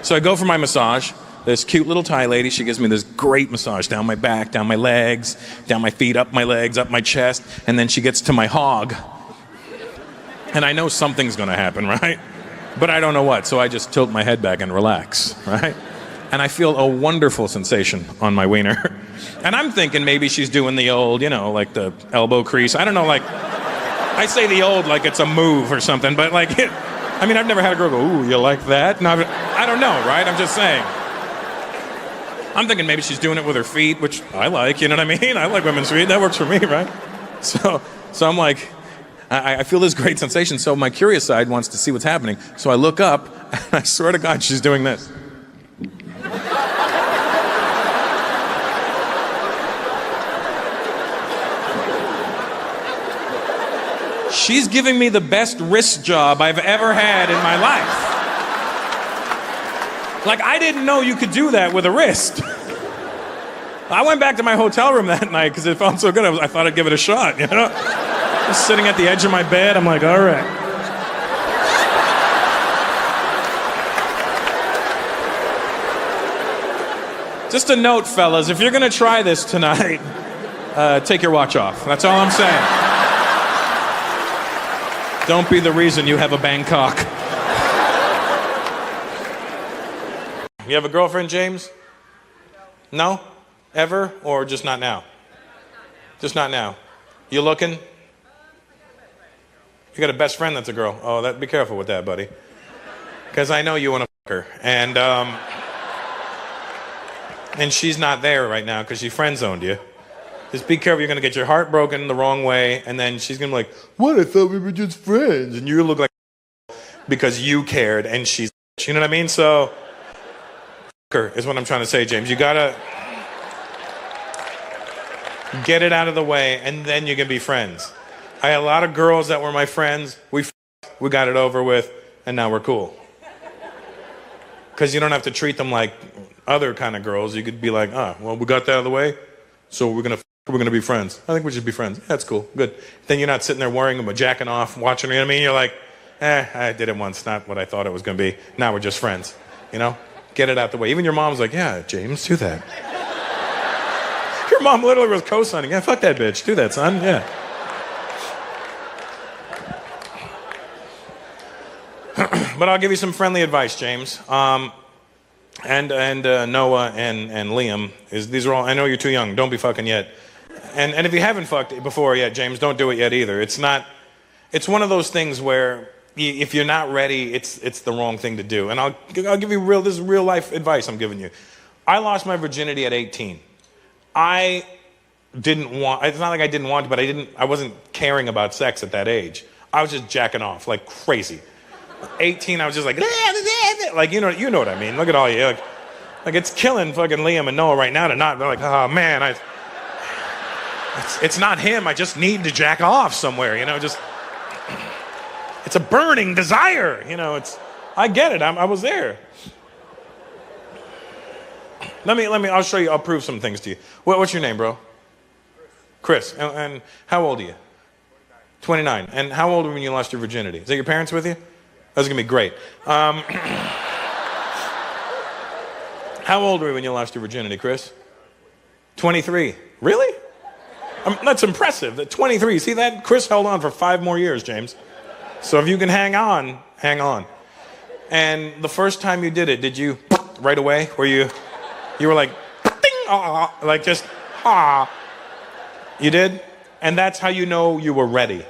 So I go for my massage. This cute little Thai lady, she gives me this great massage down my back, down my legs, down my feet, up my legs, up my chest, and then she gets to my hog. And I know something's gonna happen, right? But I don't know what, so I just tilt my head back and relax, right? And I feel a wonderful sensation on my wiener. And I'm thinking maybe she's doing the old, you know, like the elbow crease. I don't know, like, I say the old like it's a move or something, but like, I mean, I've never had a girl go, ooh, you like that? No, I don't know, right? I'm just saying. I'm thinking maybe she's doing it with her feet, which I like, you know what I mean? I like women's feet, that works for me, right? So I'm like, I feel this great sensation, so my curious side wants to see what's happening. So I look up, and I swear to God, she's doing this. She's giving me the best wrist job I've ever had in my life. Like, I didn't know you could do that with a wrist. I went back to my hotel room that night because it felt so good. I thought I'd give it a shot, you know? Just sitting at the edge of my bed, I'm like, all right. Just a note, fellas, if you're gonna try this tonight, take your watch off. That's all I'm saying. Don't be the reason you have a Bangkok. You have a girlfriend, James? No? Ever? Or just not now? Just not now. You looking? You got a best friend that's a girl. Oh, be careful with that, buddy. Because I know you want to fuck her. And she's not there right now because she friend-zoned you. Just be careful, you're going to get your heart broken the wrong way, and then she's going to be like, what, I thought we were just friends. And you look like because you cared, and she's, you know what I mean? So, her is what I'm trying to say, James. You got to get it out of the way, and then you can be friends. I had a lot of girls that were my friends. We got it over with, and now we're cool. Because you don't have to treat them like other kind of girls. You could be like, well, we got that out of the way, so we're gonna be friends. I think we should be friends. Yeah, that's cool, good. Then you're not sitting there worrying about jacking off, watching her, you know what I mean? You're like, I did it once, not what I thought it was gonna be. Now we're just friends, you know? Get it out the way. Even your mom's like, yeah, James, do that. Your mom literally was co-signing. Yeah, fuck that bitch. Do that, son. Yeah. But I'll give you some friendly advice, James. And Noah and Liam. These are all, I know you're too young. Don't be fucking yet. And if you haven't fucked before yet, James, don't do it yet either. It's one of those things where if you're not ready, it's the wrong thing to do. And I'll give you this is real life advice I'm giving you. I lost my virginity at 18. I didn't want, it's not like I didn't want to, but I wasn't caring about sex at that age. I was just jacking off like crazy. 18, I was just like you know what I mean. Look at all you, like it's killing fucking Liam and Noah right now to not, they're like, oh man, it's not him, I just need to jack off somewhere, you know, just, it's a burning desire, you know, I get it, I was there. Let me, I'll show you, I'll prove some things to you. What's your name, bro? Chris. And how old are you? 29. And how old were you when you lost your virginity? Is that your parents with you? That's going to be great. How old were you when you lost your virginity, Chris? 23. Really? That's impressive. 23. See that? Chris held on for 5 more years, James. So if you can hang on, hang on. And the first time you did it, did you right away? Were you were like, ding, like just, You did? And that's how you know you were ready.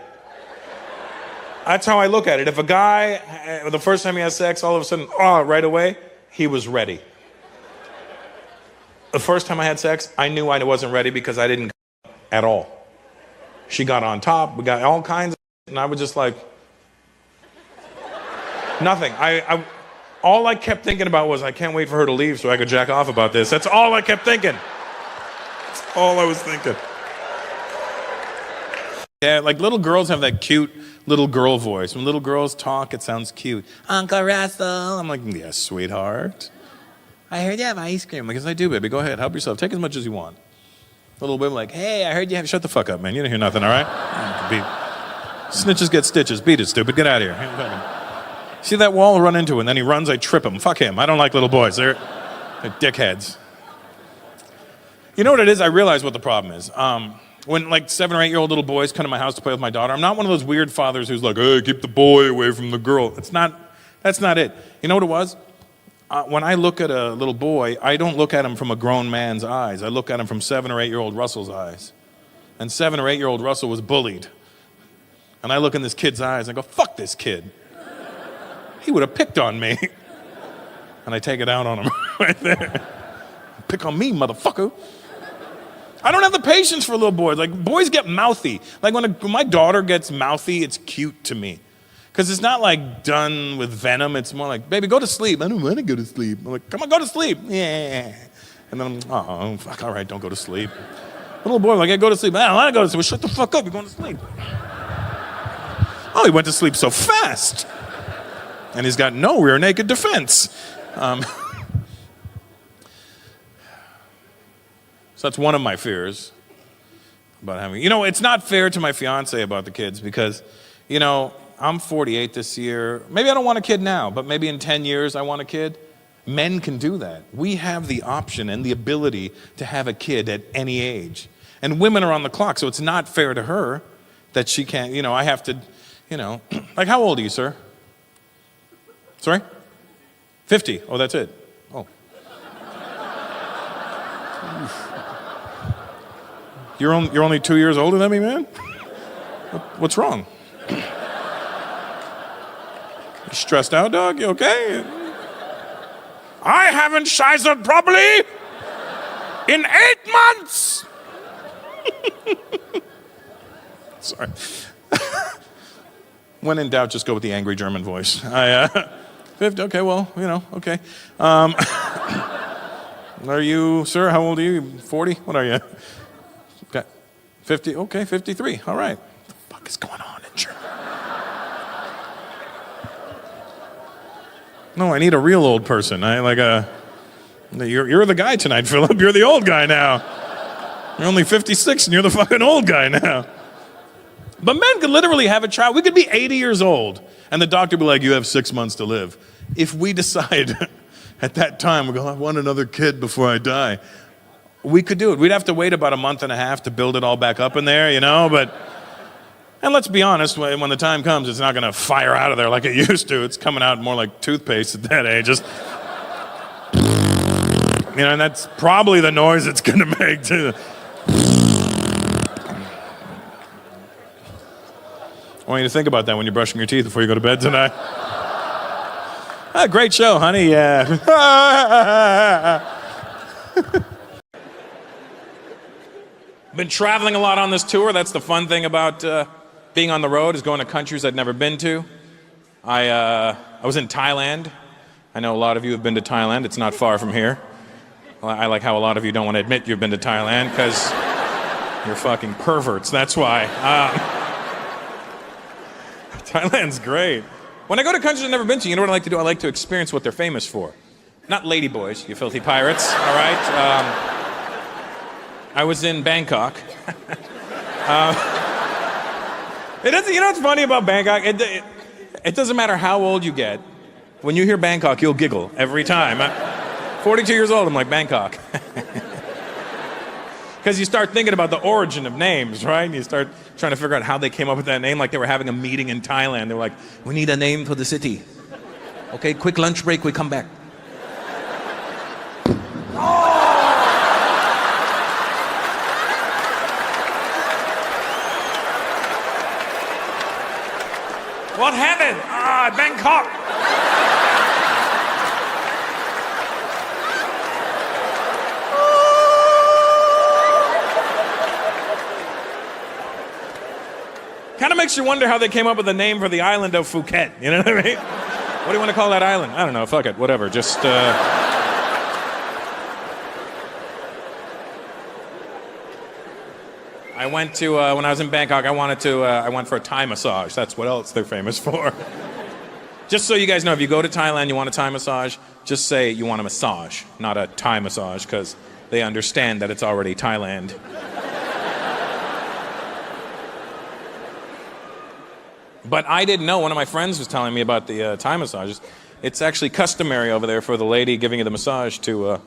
That's how I look at it. If a guy, the first time he has sex, all of a sudden, right away, he was ready. The first time I had sex, I knew I wasn't ready because I didn't at all. She got on top, we got all kinds of, and I was just like, nothing. All I kept thinking about was, I can't wait for her to leave so I could jack off about this. That's all I kept thinking. That's all I was thinking. Yeah, like little girls have that cute little girl voice. When little girls talk, it sounds cute. Uncle Russell. I'm like, yes, sweetheart. I heard you have ice cream. I'm like, yes, I do, baby. Go ahead, help yourself. Take as much as you want. A little bit like, hey, I heard you have, shut the fuck up, man. You didn't hear nothing, all right? Snitches get stitches. Beat it, stupid. Get out of here. See that wall, run into it, and then he runs, I trip him. Fuck him. I don't like little boys. They're dickheads. You know what it is? I realize what the problem is. When like 7 or 8-year-old little boys come to my house to play with my daughter, I'm not one of those weird fathers who's like, hey, keep the boy away from the girl. That's not it. You know what it was? When I look at a little boy, I don't look at him from a grown man's eyes. I look at him from 7 or 8-year-old Russell's eyes. And 7 or 8-year-old Russell was bullied. And I look in this kid's eyes and I go, fuck this kid. He would have picked on me. And I take it out on him right there. Pick on me, motherfucker. I don't have the patience for little boys. Like, boys get mouthy. Like, when my daughter gets mouthy, it's cute to me. Because it's not like done with venom. It's more like, baby, go to sleep. I don't want to go to sleep. I'm like, come on, go to sleep. Yeah. And then I'm, oh, fuck, all right, don't go to sleep. The little boy, like, hey, go to sleep. I don't want to go to sleep. Well, shut the fuck up, you're going to sleep. Oh, he went to sleep so fast. And he's got no rear naked defense. So that's one of my fears about having, it's not fair to my fiance about the kids because, I'm 48 this year. Maybe I don't want a kid now, but maybe in 10 years I want a kid. Men can do that. We have the option and the ability to have a kid at any age. And women are on the clock, so it's not fair to her that she can't, I have to, like, how old are you, sir? Sorry? 50. Oh, that's it. Oh. You're only 2 years older than me, man? What's wrong? You stressed out, dog? You okay? I haven't shizered properly in 8 months! Sorry. When in doubt, just go with the angry German voice. 50, okay, well, okay. Are you, sir, how old are you? 40? What are you? Okay. 50, okay, 53, all right. What the fuck is going on in Germany? No, I need a real old person. You're the guy tonight, Philip. You're the old guy now. You're only 56 and you're the fucking old guy now. But men could literally have a child. We could be 80 years old and the doctor would be like, you have 6 months to live. If we decide at that time, we go, I want another kid before I die, we could do it. We'd have to wait about a month and a half to build it all back up in there, and let's be honest, when the time comes, it's not going to fire out of there like it used to. It's coming out more like toothpaste at that age. Just, and that's probably the noise it's going to make, too. I want you to think about that when you're brushing your teeth before you go to bed tonight. Great show, honey, yeah. Been traveling a lot on this tour. That's the fun thing about being on the road, is going to countries I'd never been to. I was in Thailand. I know a lot of you have been to Thailand. It's not far from here. Well, I like how a lot of you don't want to admit you've been to Thailand because you're fucking perverts. That's why. Thailand's great. When I go to countries I've never been to, you know what I like to do? I like to experience what they're famous for. Not ladyboys, you filthy pirates, all right? I was in Bangkok. What's funny about Bangkok? It doesn't matter how old you get. When you hear Bangkok, you'll giggle every time. 42 years old, I'm like, Bangkok. Because you start thinking about the origin of names, right? And you start trying to figure out how they came up with that name, like they were having a meeting in Thailand. They were like, we need a name for the city. Okay, quick lunch break, we come back. What happened? Bangkok. Kind of makes you wonder how they came up with the name for the island of Phuket. You know what I mean? What do you want to call that island? I don't know. Fuck it. Whatever. Just. I went to when I was in Bangkok. I went for a Thai massage. That's what else they're famous for. Just so you guys know, if you go to Thailand, you want a Thai massage, just say you want a massage, not a Thai massage, because they understand that it's already Thailand. But I didn't know. One of my friends was telling me about the Thai massages. It's actually customary over there for the lady giving you the massage to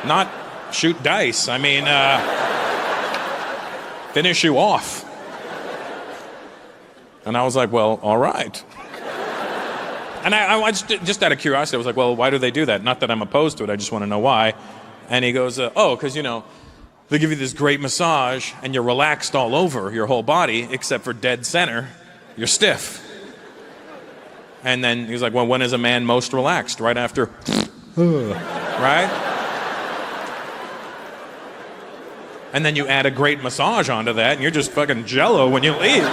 not shoot dice. I mean, finish you off. And I was like, well, all right. And I just out of curiosity, I was like, well, why do they do that? Not that I'm opposed to it, I just want to know why. And he goes, oh, because, they give you this great massage, and you're relaxed all over your whole body, except for dead center. You're stiff. And then he was like, well, when is a man most relaxed? Right after, right? And then you add a great massage onto that, and you're just fucking jello when you leave.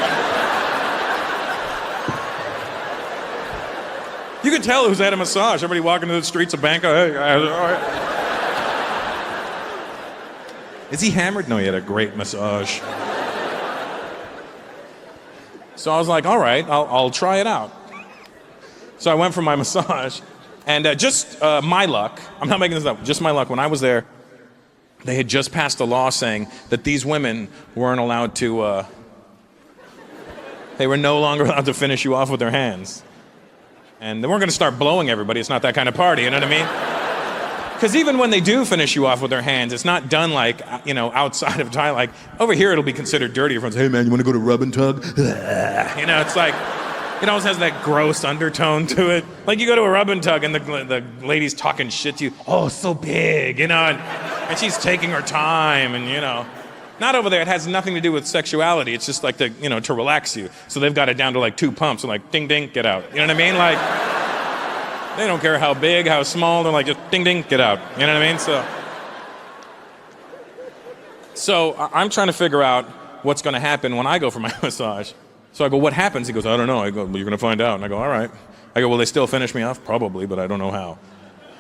You can tell who's had a massage. Everybody walking through the streets of Bangkok. Hey, all right. Is he hammered? No, he had a great massage. So I was like, all right, I'll try it out. So I went for my massage, and just my luck, I'm not making this up, just my luck, when I was there, they had just passed a law saying that these women weren't allowed to, they were no longer allowed to finish you off with their hands. And they weren't going to start blowing everybody. It's not that kind of party, you know what I mean? Because even when they do finish you off with their hands, it's not done like, outside of Thailand. Like, over here, it'll be considered dirty. Everyone's, hey, man, you want to go to rub and tug? It's like, it always has that gross undertone to it. Like, you go to a rub and tug, and the lady's talking shit to you. Oh, so big, and she's taking her time, and, Not over there. It has nothing to do with sexuality. It's just like to relax you. So they've got it down to like 2 pumps and like ding ding, get out. You know what I mean? Like, they don't care how big, how small. They're like just ding ding, get out. You know what I mean? So I'm trying to figure out what's going to happen when I go for my massage. So I go, what happens? He goes, I don't know. I go, well, you're going to find out. And I go, all right. I go, will they still finish me off? Probably, but I don't know how.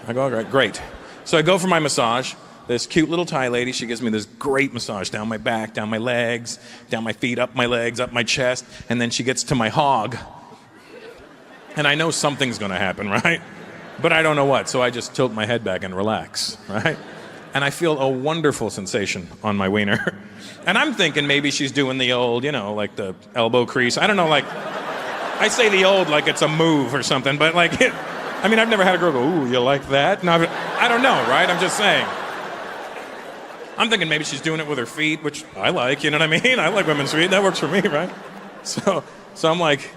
I go, all right, great. So I go for my massage. This cute little Thai lady, she gives me this great massage down my back, down my legs, down my feet, up my legs, up my chest, and then she gets to my hog. And I know something's gonna happen, right? But I don't know what, so I just tilt my head back and relax, right? And I feel a wonderful sensation on my wiener. And I'm thinking maybe she's doing the old, like the elbow crease. I don't know, like, I say the old like it's a move or something, but like, I've never had a girl go, ooh, you like that? No, I don't know, right? I'm just saying. I'm thinking maybe she's doing it with her feet, which I like, you know what I mean? I like women's feet, that works for me, right? So I'm like,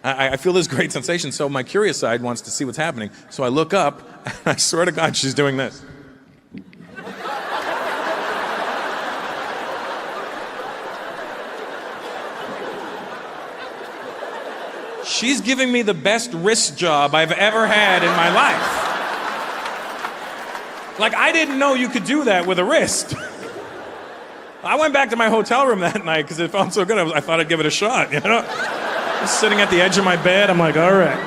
I feel this great sensation, so my curious side wants to see what's happening. So I look up, and I swear to God, she's doing this. She's giving me the best wrist job I've ever had in my life. Like, I didn't know you could do that with a wrist. I went back to my hotel room that night because it felt so good. I thought I'd give it a shot, Just sitting at the edge of my bed, I'm like, all right.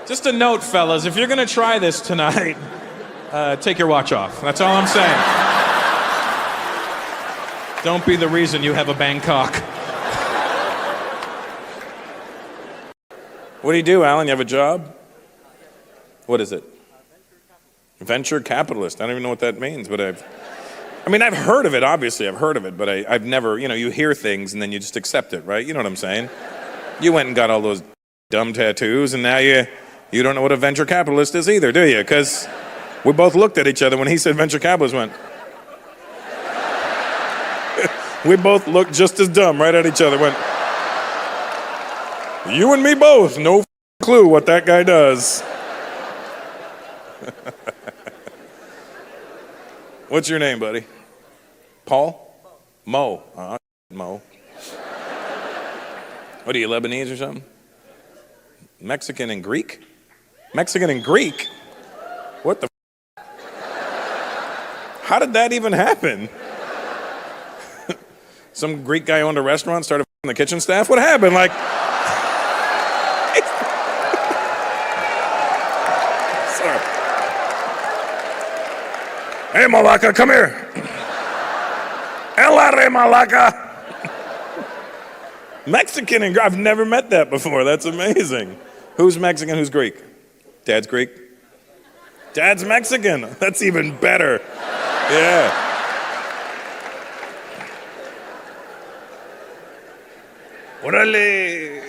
Just a note, fellas, if you're going to try this tonight, take your watch off. That's all I'm saying. Don't be the reason you have a Bangkok. What do you do, Alan? You have a job? What is it? Venture capitalist. I don't even know what that means, but I've heard of it, obviously. I've heard of it, but I've never, you hear things and then you just accept it, right? You know what I'm saying? You went and got all those dumb tattoos, and now you don't know what a venture capitalist is either, do you? Because we both looked at each other when he said venture capitalist, went. We both looked just as dumb right at each other, went. You and me both, no clue what that guy does. What's your name, buddy? Paul? Mo. Mo. What are you, Lebanese or something? Mexican and Greek? Mexican and Greek? What the How did that even happen? Some Greek guy owned a restaurant, started the kitchen staff? What happened? Like... Hey, Malaka, come here. Elare, Malaka. Mexican and Greek. I've never met that before. That's amazing. Who's Mexican? Who's Greek? Dad's Greek? Dad's Mexican. That's even better. Yeah. Orale.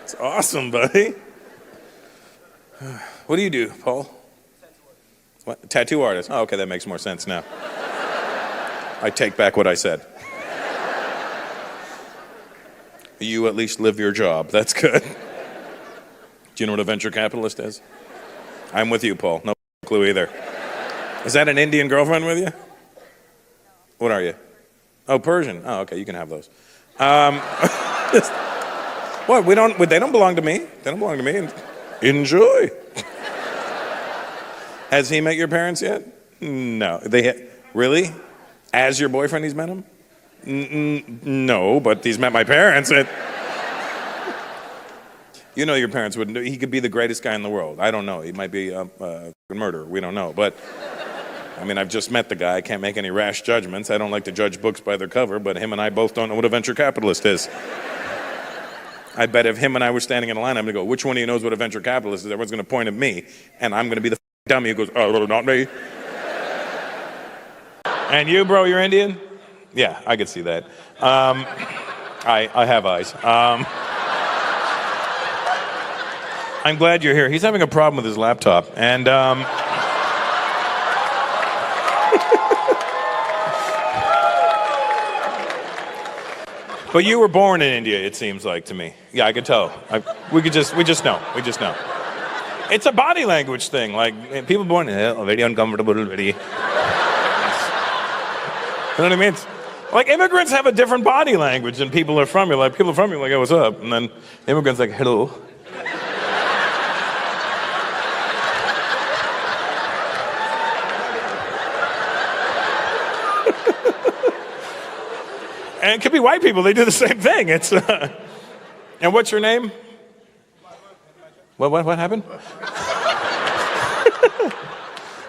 It's awesome, buddy. What do you do, Paul? What? Tattoo artist. Oh, okay, that makes more sense now. I take back what I said. You at least live your job. That's good. Do you know what a venture capitalist is? I'm with you, Paul. No clue either. Is that an Indian girlfriend with you? What are you? Oh, Persian. Oh, okay, you can have those. What? They don't belong to me. They don't belong to me. Enjoy. Has he met your parents yet? No. Really? As your boyfriend, he's met him? No, but he's met my parents. You know your parents wouldn't do. He could be the greatest guy in the world. I don't know. He might be a murderer. We don't know. But, I mean, I've just met the guy. I can't make any rash judgments. I don't like to judge books by their cover, but him and I both don't know what a venture capitalist is. I bet if him and I were standing in a line, I'm going to go, which one of you knows what a venture capitalist is? Everyone's going to point at me, and I'm going to be the dummy who goes, oh, not me. And you, bro, you're Indian? Yeah, I could see that. I have eyes. I'm glad you're here. He's having a problem with his laptop, and but you were born in India, it seems like to me. Yeah, I could tell. We just know. It's a body language thing. Like people born very uncomfortable, very. You know what I mean? Like immigrants have a different body language than people are from you. Like people are from you, like, hey, what's up? And then immigrants like, hello. And it could be white people. They do the same thing. It's and what's your name? What happened?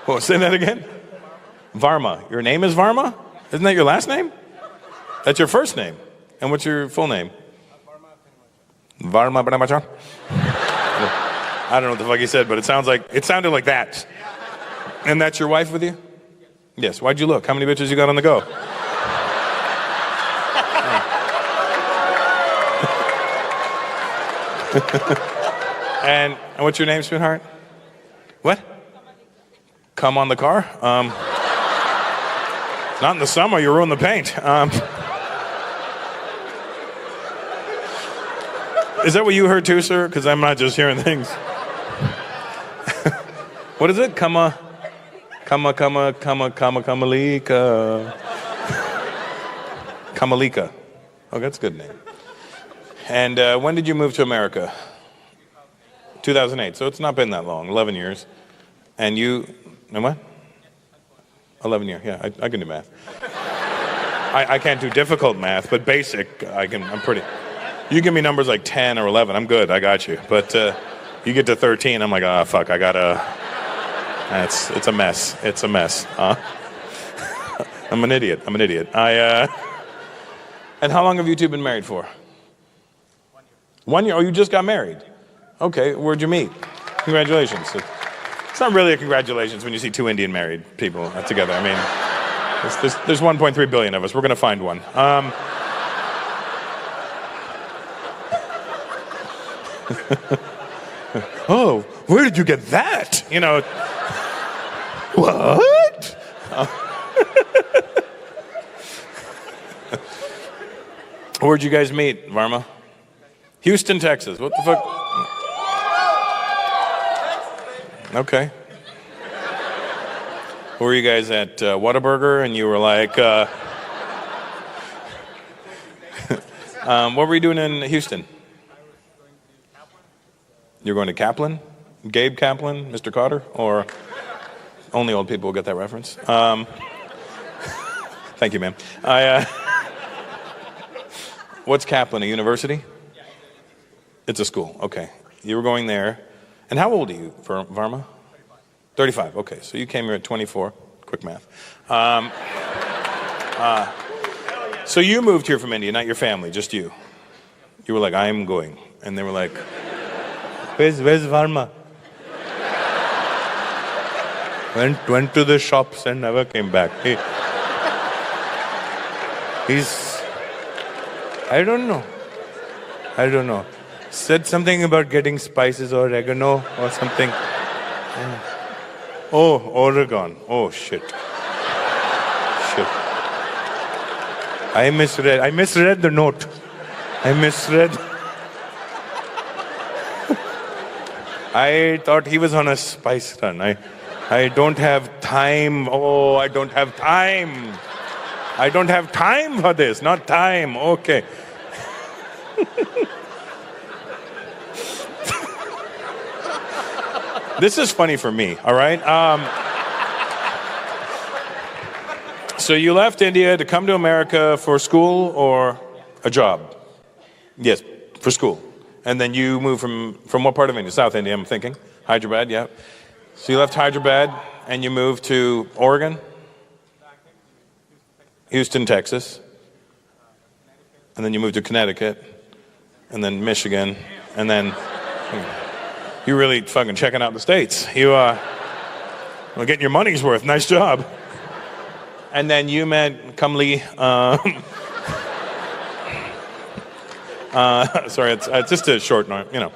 Well, say that again. Varma. Your name is Varma? Isn't that your last name? That's your first name. And what's your full name? Varma Bramachan. I don't know what the fuck he said, but it sounded like that. And that's your wife with you? Yes. Why'd you look? How many bitches you got on the go? And what's your name, sweetheart? What? Come on the car? Not in the summer, you ruin the paint. Is that what you heard too, sir? Because I'm not just hearing things. What is it? Kamalika. Kamalika. Oh, that's a good name. And when did you move to America? 2008. So it's not been that long. 11 years. And you, and what? 11 years. Yeah, I can do math. I can't do difficult math, but basic, I'm pretty. You give me numbers like 10 or 11, I'm good. I got you. But you get to 13, I'm like, fuck, I gotta. It's a mess. It's a mess. I'm an idiot. And how long have you two been married for? 1 year. Oh, you just got married. Okay, where'd you meet? Congratulations. It's not really a congratulations when you see two Indian married people together. I mean, there's 1.3 billion of us. We're going to find one. Oh, where did you get that? You know, what? Where'd you guys meet, Varma? Houston, Texas. What the fuck? Okay. Were you guys at Whataburger and you were like, what were you doing in Houston? You're going to Kaplan? Gabe Kaplan, Mr. Cotter? Or only old people will get that reference. Thank you, ma'am. What's Kaplan, a university? It's a school, okay. You were going there. And how old are you, Varma? 35, okay. So you came here at 24. Quick math. So you moved here from India, not your family, just you. You were like, I'm going. And they were like, where's Varma? Went to the shops and never came back. He's, I don't know. Said something about getting spices or oregano or something. Oh, Oregon. Oh, shit. I misread the note. I thought he was on a spice run. I don't have time. Oh, I don't have time. I don't have time for this. Not time. Okay. This is funny for me, all right? So you left India to come to America for school or a job? Yes, for school. And then you moved from what part of India? South India, I'm thinking. Hyderabad, yeah. So you left Hyderabad and you moved to Oregon? Houston, Texas. And then you moved to Connecticut. And then Michigan. And then you're really fucking checking out the states. You well, getting your money's worth. Nice job. And then you met Kamli. Sorry, it's just a short name, you know.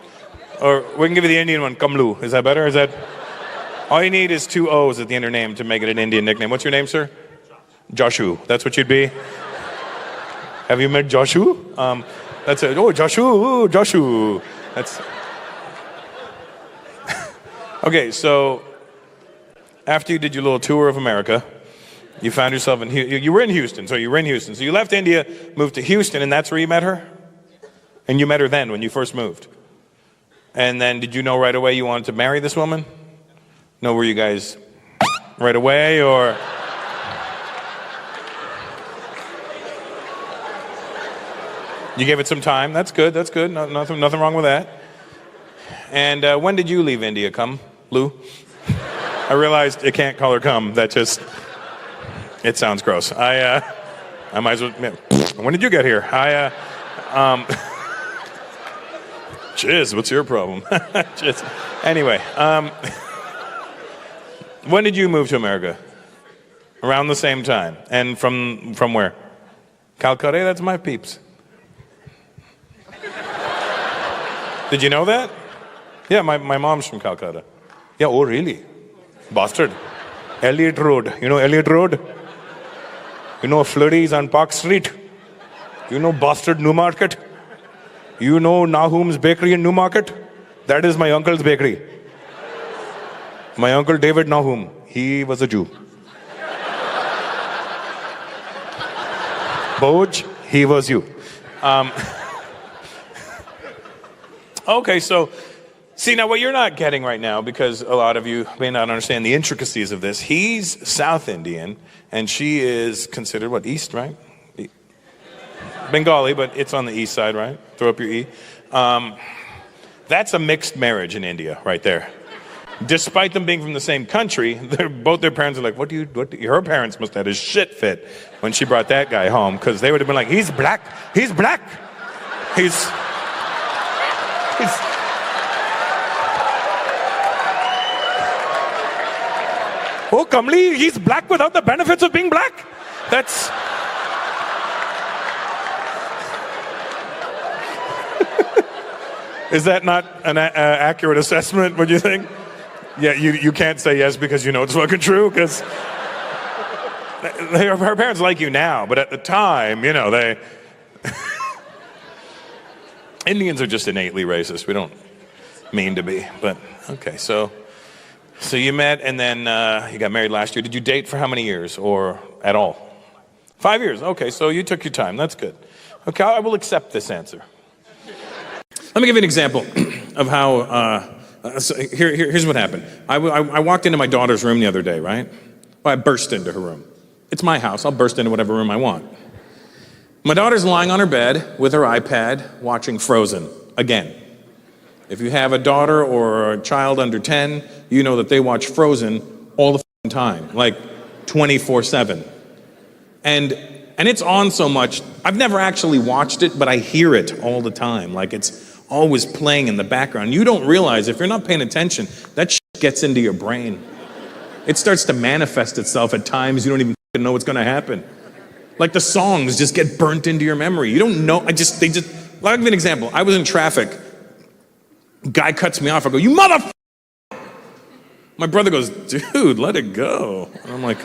Or we can give you the Indian one, Kamlu. Is that better? Is that? All you need is 2 O's at the end of your name to make it an Indian nickname. What's your name, sir? Joshu. That's what you'd be? Have you met Joshu? That's it. Oh, Joshu. That's... Okay, so after you did your little tour of America, you found yourself in you were in Houston. So you were in Houston. So you left India, moved to Houston, and that's where you met her? And you met her then when you first moved. And then did you know right away you wanted to marry this woman? No, were you guys right away or? You gave it some time. That's good. No, nothing wrong with that. And when did you leave India? Come, Lou? I realized you can't call her come. That just, it sounds gross. I might as well, when did you get here? Jizz, what's your problem? Jizz. Anyway, when did you move to America? Around the same time. And from where? Calcutta? That's my peeps. Did you know that? Yeah, my mom's from Calcutta. Yeah, oh really? Bastard. Elliott Road. You know Elliott Road? You know Flurry's on Park Street? You know Bastard Newmarket? You know Nahum's Bakery in Newmarket? That is my uncle's bakery. My uncle David Nahum, he was a Jew. Boj, he was you. Okay, so, see now what you're not getting right now, because a lot of you may not understand the intricacies of this, he's South Indian, and she is considered, what, East, right? Bengali, but it's on the east side, right? Throw up your E. That's a mixed marriage in India, right there. Despite them being from the same country, both their parents are like, what do you, her parents must have had a shit fit when she brought that guy home, because they would have been like, he's black. Oh, Kamli, he's black without the benefits of being black. That's... Is that not an accurate assessment, what do you think? Yeah, you can't say yes because you know it's fucking true, because her parents like you now, but at the time, you know, they... Indians are just innately racist. We don't mean to be, but okay, so you met and then you got married last year. Did you date for how many years or at all? 5 years, okay, so you took your time, that's good. Okay, I will accept this answer. Let me give you an example of how, here's what happened. I walked into my daughter's room the other day, right? Well, I burst into her room. It's my house, I'll burst into whatever room I want. My daughter's lying on her bed with her iPad watching Frozen, again. If you have a daughter or a child under 10, you know that they watch Frozen all the time, like 24/7. And it's on so much, I've never actually watched it, but I hear it all the time. Like it's always playing in the background. You don't realize, if you're not paying attention, that shit gets into your brain. It starts to manifest itself at times you don't even know what's going to happen. Like the songs just get burnt into your memory. You don't know. I'll give you an example. I was in traffic. Guy cuts me off. I go, "You mother." My brother goes, "Dude, let it go." And I'm like,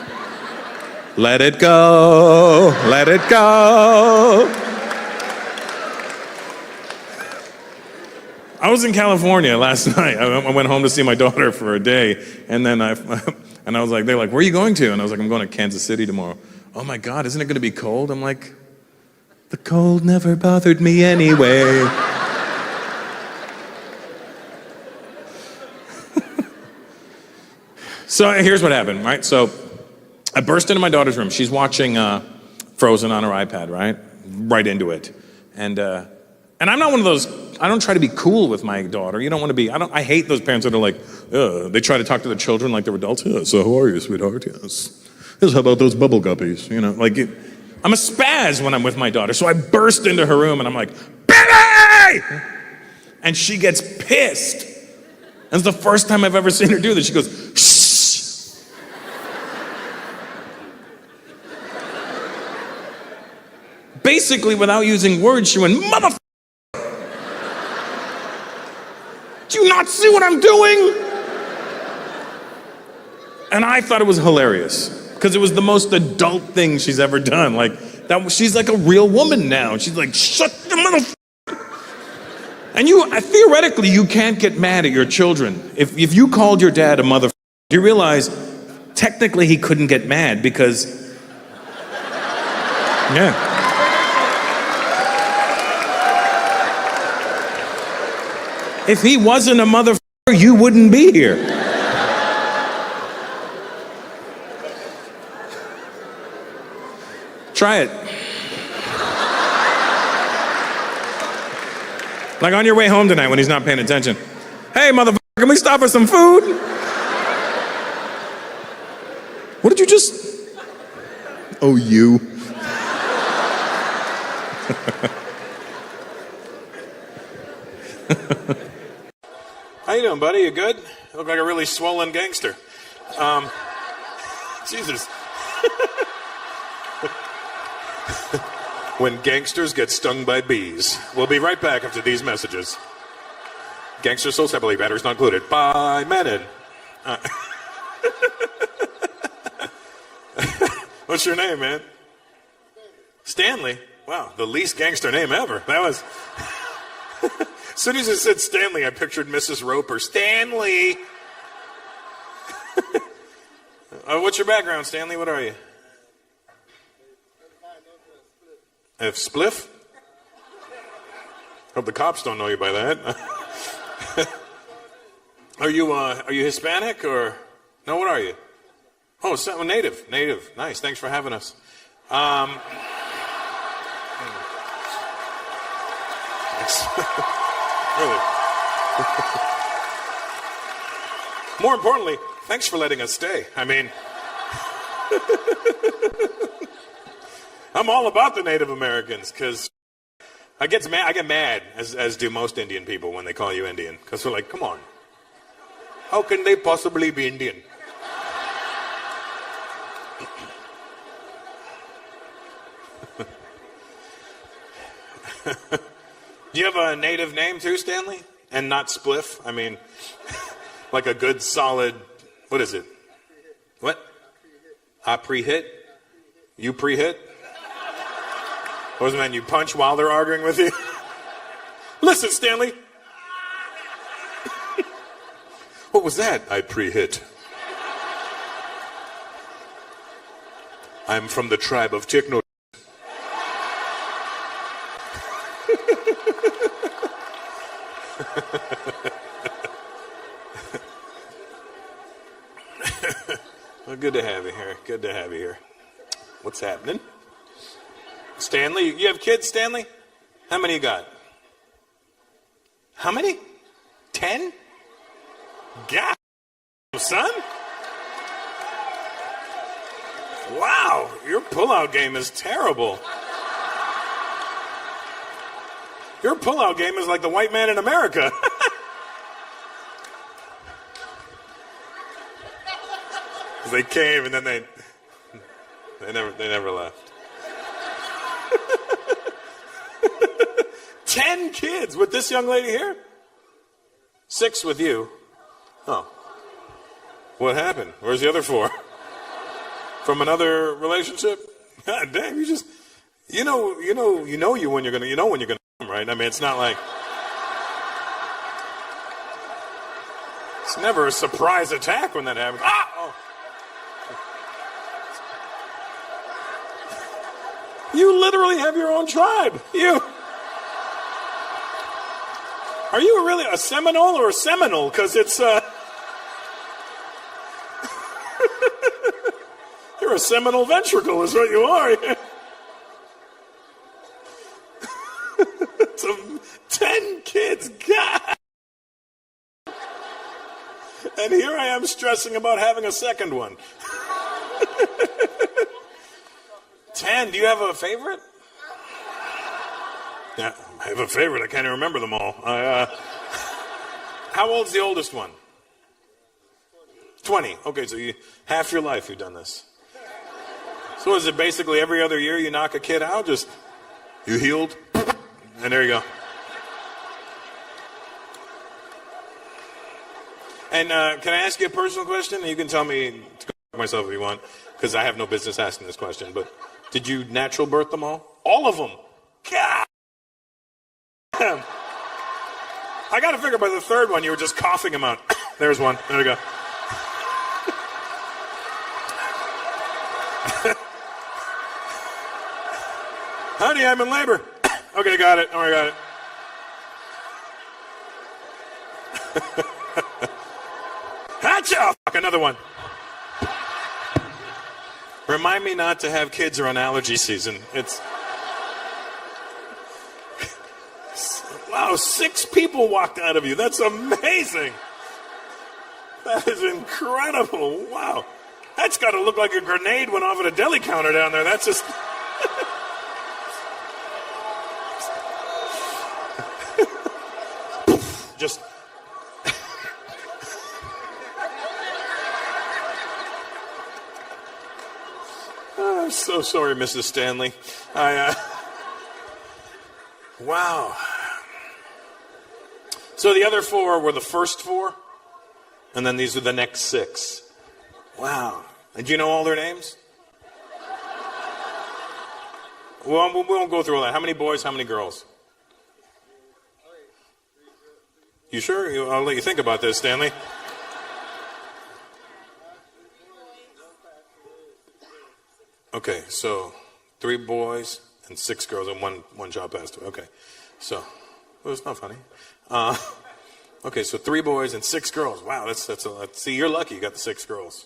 "Let it go, let it go." I was in California last night. I went home to see my daughter for a day, and then I was like, they're like, "Where are you going to?" And I was like, "I'm going to Kansas City tomorrow." "Oh my God, isn't it going to be cold?" I'm like, "The cold never bothered me anyway." So here's what happened, right? So I burst into my daughter's room. She's watching Frozen on her iPad, right? Right into it. And I'm not one of those, I don't try to be cool with my daughter. You don't want to be, I hate those parents that are like, they try to talk to their children like they're adults. "Yeah, so how are you, sweetheart?" "Yes. Yes, how about those bubble guppies?" You know, like, I'm a spaz when I'm with my daughter. So I burst into her room and I'm like, "Billy!" And she gets pissed. And it's the first time I've ever seen her do this. She goes, "Shh." Basically, without using words, she went, "Mother." "Do you not see what I'm doing?" And I thought it was hilarious because it was the most adult thing she's ever done. Like that, she's like a real woman now. She's like, "Shut the mother." And theoretically, you can't get mad at your children. If you called your dad a mother, you realize technically he couldn't get mad because, yeah. If he wasn't a motherfucker, you wouldn't be here. Try it. Like on your way home tonight when he's not paying attention. "Hey, motherfucker, can we stop for some food?" "What did you just..." "Oh, you." How you doing, buddy? You good? You look like a really swollen gangster. Jesus. When gangsters get stung by bees. We'll be right back after these messages. Gangster sold separately, batteries not included. By Menon. What's your name, man? Stanley? Wow, the least gangster name ever. That was... As soon as it said Stanley, I pictured Mrs. Roper. Stanley! What's your background, Stanley? What are you? F. Spliff? Hope the cops don't know you by that. Are you Hispanic or... No, what are you? Oh, native. Native. Nice. Thanks for having us. Thanks. Really. More importantly, thanks for letting us stay. I mean, I'm all about the Native Americans because I get mad, as do most Indian people when they call you Indian, because we're like, come on, how can they possibly be Indian? Do you have a native name too, Stanley? And not Spliff? I mean, like a good solid, what is it? What? I pre-hit? You pre-hit? What was it, man? You punch while they're arguing with you? Listen, Stanley. What was that? I pre-hit. I'm from the tribe of Techno. Well, good to have you here. Good to have you here. What's happening? Stanley, you have kids, Stanley? How many you got? How many? 10? God, son? Wow, your pullout game is terrible. Your pullout game is like the white man in America. They came and then they never left. 10 kids with this young lady here? 6 with you. Oh. What happened? Where's the other 4? From another relationship? God damn, you know when you're gonna come, right? I mean, it's not like it's never a surprise attack when that happens. Ah! Oh. You literally have your own tribe. Are you really a Seminole or a Seminole? Because it's you're a Seminole ventricle is what you are. 10 kids, God. And here I am stressing about having a second one. 10, do you have a favorite? Yeah, I have a favorite. I can't even remember them all. How old's the oldest one? 20. Okay, so half your life you've done this. So is it basically every other year you knock a kid out? Just, you healed, and there you go. And can I ask you a personal question? You can tell me to go myself if you want, because I have no business asking this question, but did you natural birth them all? All of them? God! I got to figure by the third one you were just coughing them out. There's one. There we go. Honey, I'm in labor. Okay, got it. Oh, I got it. Hatcha! Fuck, another one. Remind me not to have kids around allergy season. It's... Wow, 6 people walked out of you. That's amazing. That is incredible. Wow. That's got to look like a grenade went off at a deli counter down there. That's just... just... Oh, I'm so sorry, Mrs. Stanley. Wow. So the other 4 were the first 4, and then these are the next 6. Wow. And do you know all their names? Well, we won't go through all that. How many boys, how many girls? You sure? I'll let you think about this, Stanley. Okay, so 3 boys and 6 girls, and one child passed away. Okay, so well, it's not funny. Okay, so 3 boys and 6 girls. Wow, that's a lot. See, you're lucky you got the 6 girls.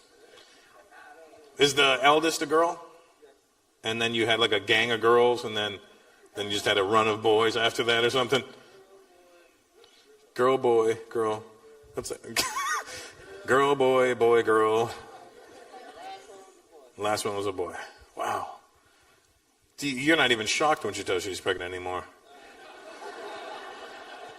Is the eldest a girl? And then you had like a gang of girls, and then you just had a run of boys after that or something? Girl, boy, girl. What's that? Girl, boy, boy, girl. Last one was a boy. Wow. You're not even shocked when she tells you she's pregnant anymore.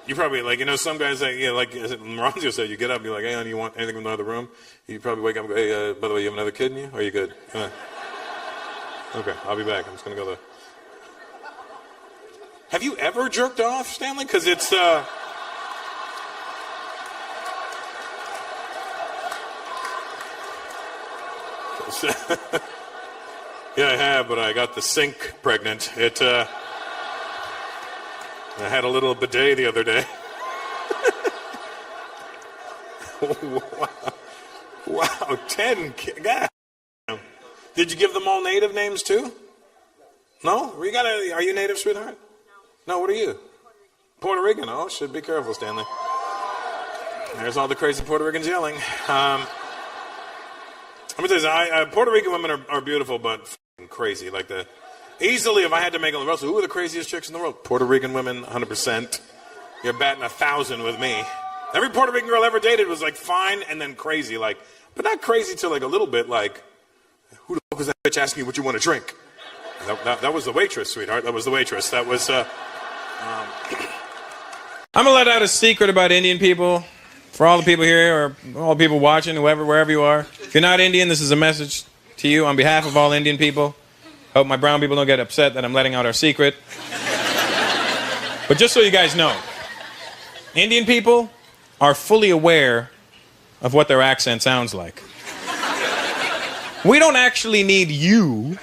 You probably, like, some guys, like Maranzio said, you get up and you're like, hey, honey, you want anything from the other room? You probably wake up and go, hey, by the way, you have another kid in you? Are you good? Okay, I'll be back. I'm just going to go there. Have you ever jerked off, Stanley? Because it's, yeah, I have, but I got the sink pregnant. I had a little bidet the other day. Wow, 10 kids. Did you give them all native names too? No? Are you native, sweetheart? No, what are you? Puerto Rican. Oh, shit, be careful, Stanley. There's all the crazy Puerto Ricans yelling. Let me tell you, Puerto Rican women are beautiful, but crazy. Easily, if I had to make a list, who are the craziest chicks in the world? Puerto Rican women, 100%. You're batting 1,000 with me. Every Puerto Rican girl I ever dated was fine and then crazy, but not crazy till a little bit who the fuck was that bitch asking you what you want to drink? That was the waitress, sweetheart. That was the waitress. That was I'm gonna let out a secret about Indian people for all the people here or all the people watching, whoever, wherever you are. If you're not Indian, this is a message to you on behalf of all Indian people. Hope my brown people don't get upset that I'm letting out our secret. But just so you guys know, Indian people are fully aware of what their accent sounds like. We don't actually need you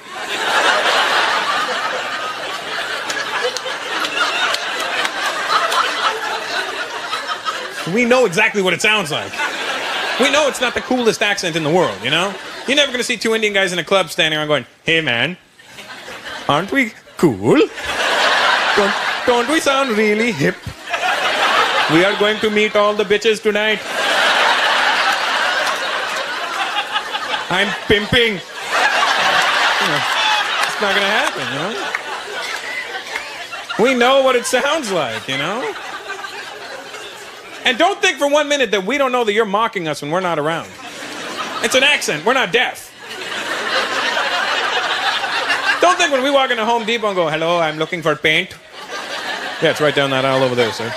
we know exactly what it sounds like. We know it's not the coolest accent in the world, you know? You're never gonna see two Indian guys in a club standing around going, hey man, aren't we cool? Don't we sound really hip? We are going to meet all the bitches tonight. I'm pimping. You know, it's not gonna happen, you know? We know what it sounds like, you know? And don't think for 1 minute that we don't know that you're mocking us when we're not around. It's an accent. We're not deaf. Don't think when we walk into Home Depot and go, hello, I'm looking for paint. Yeah, it's right down that aisle over there, sir.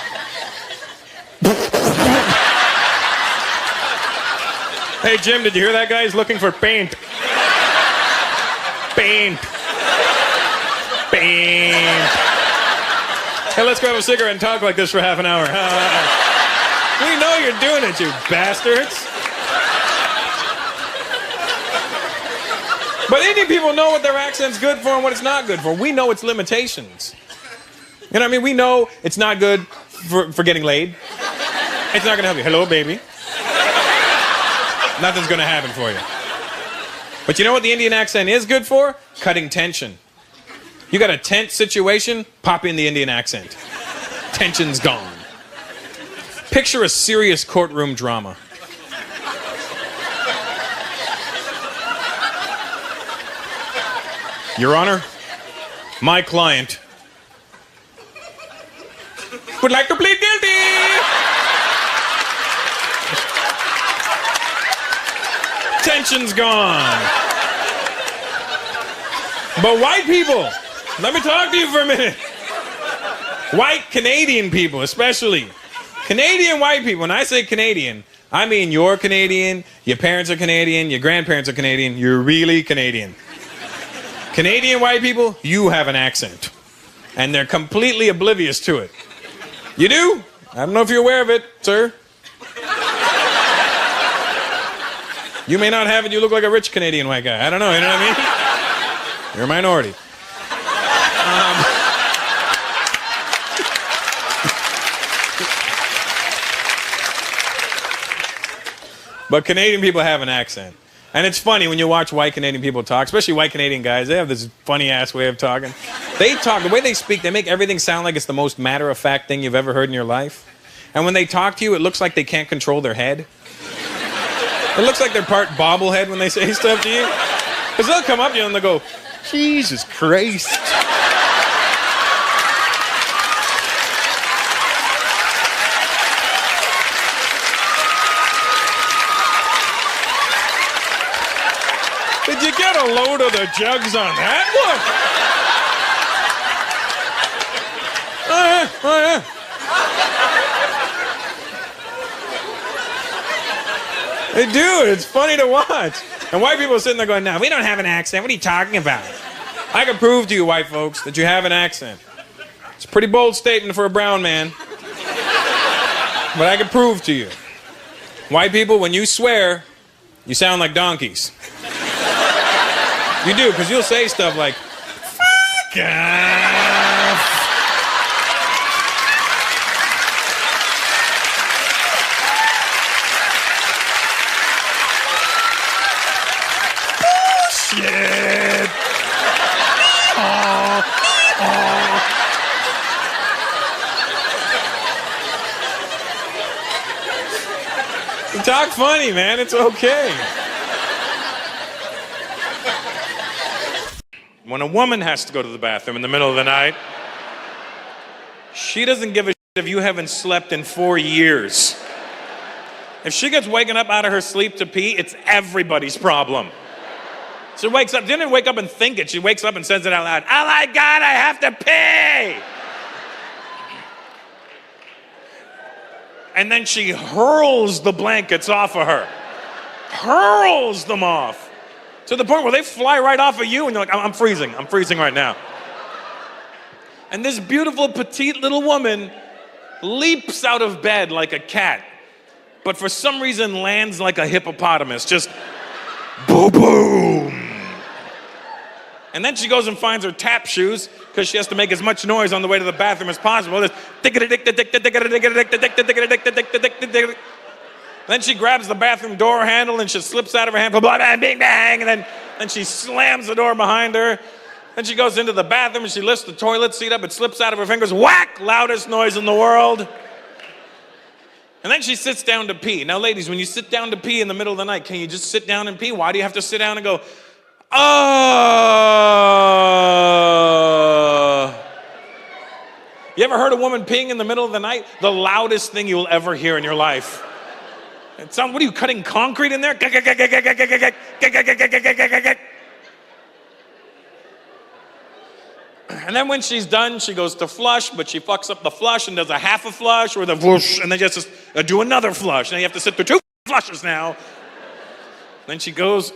Hey, Jim, did you hear that guy? He's looking for paint. Paint. Paint. Hey, let's grab a cigarette and talk like this for half an hour. We know you're doing it, you bastards. But Indian people know what their accent's good for and what it's not good for. We know its limitations. You know what I mean? We know it's not good for getting laid. It's not gonna help you. Hello, baby. Nothing's gonna happen for you. But you know what the Indian accent is good for? Cutting tension. You got a tense situation, pop in the Indian accent. Tension's gone. Picture a serious courtroom drama. Your Honor, my client would like to plead guilty. Tension's gone. But white people, let me talk to you for a minute. White Canadian people, especially. Canadian white people, when I say Canadian, I mean you're Canadian, your parents are Canadian, your grandparents are Canadian, you're really Canadian. Canadian white people, you have an accent. And they're completely oblivious to it. You do? I don't know if you're aware of it, sir. You may not have it, you look like a rich Canadian white guy. I don't know, you know what I mean? You're a minority. But Canadian people have an accent. And it's funny when you watch white Canadian people talk, especially white Canadian guys, they have this funny-ass way of talking. They talk, the way they speak, they make everything sound like it's the most matter-of-fact thing you've ever heard in your life. And when they talk to you, it looks like they can't control their head. It looks like they're part bobblehead when they say stuff to you. Because they'll come up to you and they'll go, Jesus Christ. Did you get a load of the jugs on that one? Oh yeah. They do. It's funny to watch. And white people are sitting there going, no, we don't have an accent. What are you talking about? I can prove to you, white folks, that you have an accent. It's a pretty bold statement for a brown man. But I can prove to you. White people, when you swear, you sound like donkeys. You do, because you'll say stuff like, fuck off. Bullshit. Oh. You talk funny, man. It's okay. When a woman has to go to the bathroom in the middle of the night, she doesn't give a shit if you haven't slept in 4 years. If she gets waken up out of her sleep to pee, it's everybody's problem. She wakes up, didn't wake up and think it. She wakes up and says it out loud. Oh my God, I have to pee. And then she hurls the blankets off of her. Hurls them off. To the point where they fly right off of you and you're like, I'm freezing. I'm freezing right now. And this beautiful, petite little woman leaps out of bed like a cat, but for some reason lands like a hippopotamus. Just boom, boom. And then she goes and finds her tap shoes because she has to make as much noise on the way to the bathroom as possible. Then she grabs the bathroom door handle and she slips out of her hand, blah, blah, bing, bang, and then she slams the door behind her. Then she goes into the bathroom and she lifts the toilet seat up, it slips out of her fingers, whack, loudest noise in the world. And then she sits down to pee. Now, ladies, when you sit down to pee in the middle of the night, can you just sit down and pee? Why do you have to sit down and go, oh? You ever heard a woman peeing in the middle of the night? The loudest thing you'll ever hear in your life. What are you, cutting concrete in there? And then when she's done, she goes to flush, but she fucks up the flush and does a half a flush or the whoosh, and then just do another flush. Now you have to sit through 2 flushes now. Then she goes,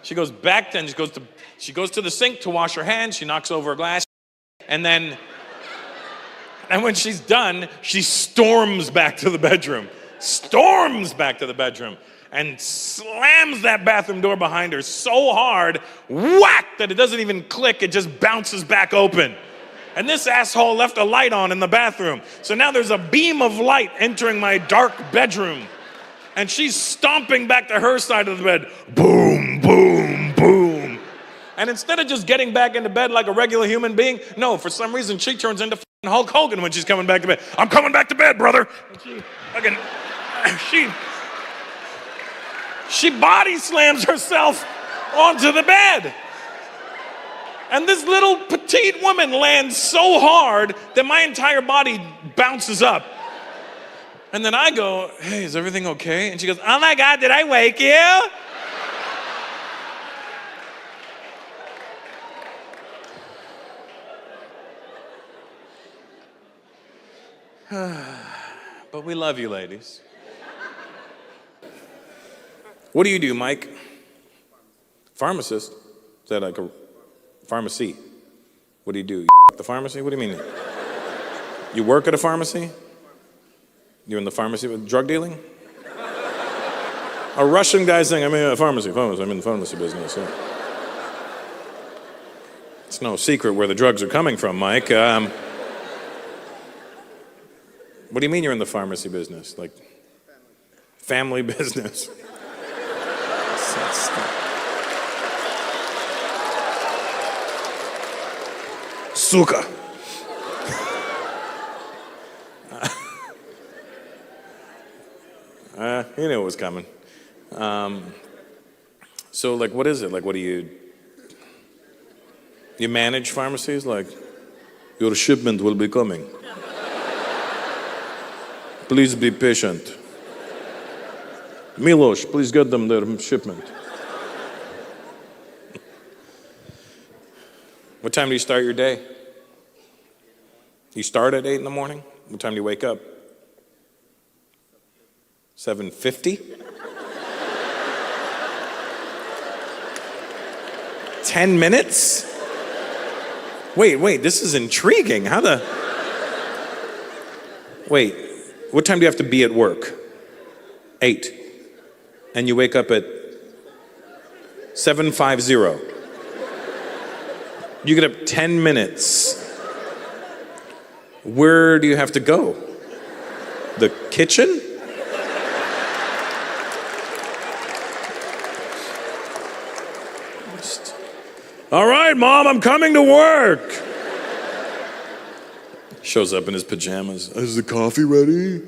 she goes to the sink to wash her hands. She knocks over a glass, and when she's done, she storms back to the bedroom. And slams that bathroom door behind her so hard, whack, that it doesn't even click, it just bounces back open. And this asshole left a light on in the bathroom. So now there's a beam of light entering my dark bedroom. And she's stomping back to her side of the bed. Boom, boom, boom. And instead of just getting back into bed like a regular human being, no, for some reason she turns into Hulk Hogan when she's coming back to bed. I'm coming back to bed, brother. And she body slams herself onto the bed. And this little petite woman lands so hard that my entire body bounces up. And then I go, hey, is everything okay? And she goes, oh my God, did I wake you? But we love you, ladies. What do you do, Mike? Pharmacist? Is that like a pharmacy? What do you do? You at the pharmacy? What do you mean? You work at a pharmacy? You're in the pharmacy with drug dealing? A Russian guy saying, I'm in a pharmacy. I'm in the pharmacy business. Yeah. It's no secret where the drugs are coming from, Mike. What do you mean you're in the pharmacy business? Like, family business? Suka. You knew it was coming. So, like, what is it? Like, what do you manage pharmacies? Like, your shipment will be coming. Please be patient. Milos, please get them their shipment. What time do you start your day? You start at 8 in the morning? What time do you wake up? 7:50? 10 minutes? Wait, this is intriguing. Wait, what time do you have to be at work? 8. And you wake up at 7:50. You get up 10 minutes. Where do you have to go? The kitchen? All right, Mom, I'm coming to work. Shows up in his pajamas. Is the coffee ready?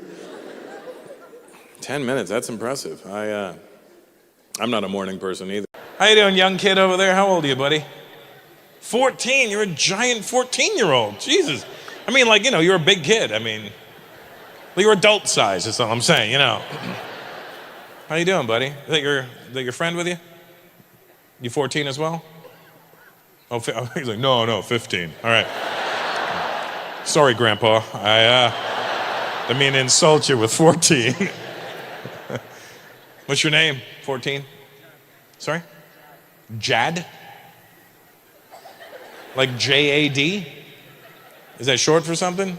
10 minutes, that's impressive. I'm not a morning person either. How you doing, young kid over there? How old are you, buddy? 14, you're a giant 14-year-old. Jesus. I mean, like, you're a big kid. I mean, well, you're adult size, that's all I'm saying, How you doing, buddy? Is that your friend with you? You 14 as well? Oh, he's like, no, 15. All right. Sorry, Grandpa. I mean, insult you with 14. What's your name? 14? Sorry? Jad? Like J-A-D? Is that short for something?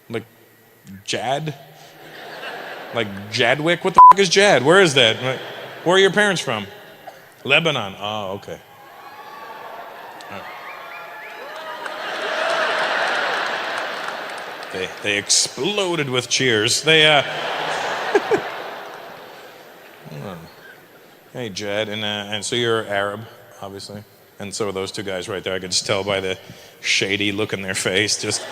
Like Jad? Like Jadwick? What the fuck is Jad? Where is that? Where are your parents from? Lebanon. Oh, okay. They exploded with cheers. Hey, Jad, and so you're Arab, obviously, and so are those two guys right there. I could just tell by the shady look in their face. Just.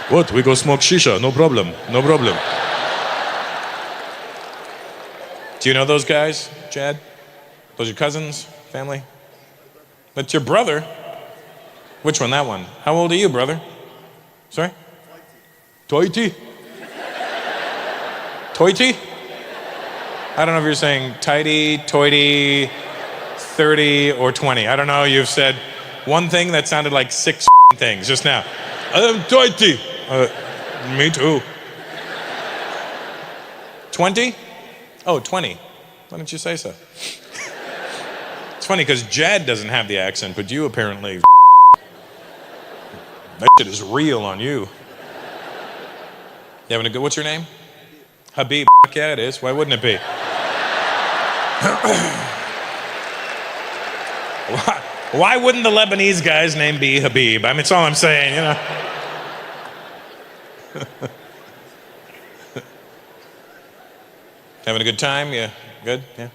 What? We go smoke shisha? No problem. No problem. Do you know those guys, Jad? Those your cousins, family? That's your brother? Which one? That one. How old are you, brother? Sorry? Toity? Toity? I don't know if you're saying tighty, toity, 30, or 20. I don't know. You've said one thing that sounded like 6 things just now. I'm toity. Me too. 20? Oh, 20. Why didn't you say so? It's funny because Jad doesn't have the accent, but you apparently that shit is real on you. You having a good, what's your name? Habib. Yeah, it is. Why wouldn't it be? Why wouldn't the Lebanese guy's name be Habib? I mean, that's all I'm saying, you know. Having a good time? Yeah. Good? Yeah.